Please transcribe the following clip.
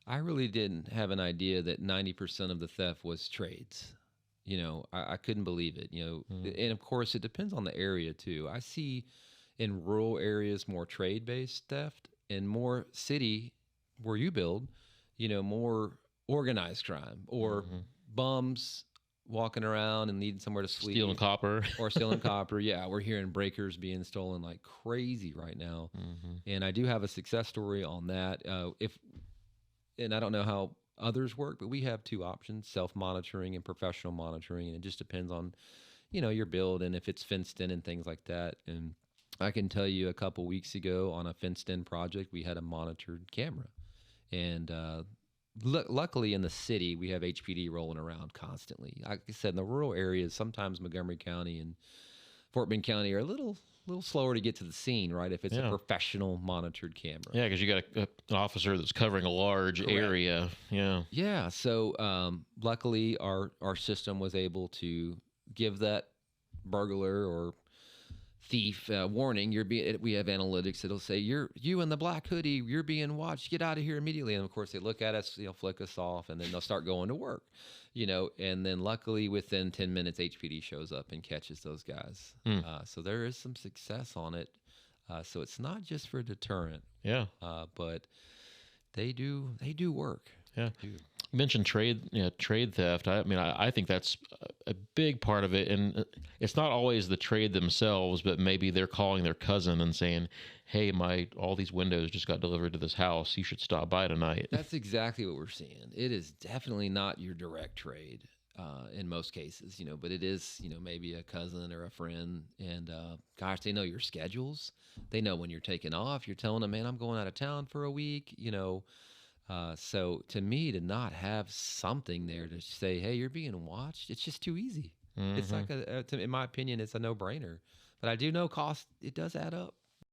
I really didn't have an idea that 90% of the theft was trades. I couldn't believe it. Mm. And of course, it depends on the area too. I see in rural areas more trade based theft, and more city where you build, more organized crime or Hmm. bums walking around and needing somewhere to Steel and sleep copper. or stealing copper. Yeah, we're hearing breakers being stolen like crazy right now. Hmm. And I do have a success story on that. If and I don't know how others work, but we have two options: self-monitoring and professional monitoring, and it just depends on your build and if it's fenced in and things like that. And I can tell you, a couple weeks ago on a fenced-in project, we had a monitored camera, and luckily in the city we have HPD rolling around constantly. Like I said, in the rural areas, sometimes Montgomery County and Fort Bend County are a little slower to get to the scene, right? If it's a Yeah. professional monitored camera. Yeah, because you got an officer that's covering a large Correct. area. Yeah. Yeah. So luckily, our system was able to give that burglar or thief warning. We have analytics that'll say you in the black hoodie. You're being watched. Get out of here immediately. And of course, they look at us, flick us off, and then they'll start going to work. And then luckily within 10 minutes, HPD shows up and catches those guys. Mm. So there is some success on it. So it's not just for deterrent, Yeah. but they do work. Yeah. They do. You mentioned trade theft. I mean, I think that's a big part of it, and it's not always the trade themselves, but maybe they're calling their cousin and saying, "Hey, all these windows just got delivered to this house. You should stop by tonight." That's exactly what we're seeing. It is definitely not your direct trade in most cases, but it is, maybe a cousin or a friend. And gosh, they know your schedules. They know when you're taking off. You're telling them, man, I'm going out of town for a week. So to me, to not have something there to say, hey, you're being watched, it's just too easy. It's Hmm. like in my opinion, it's a no brainer. But I do know cost, it does add up.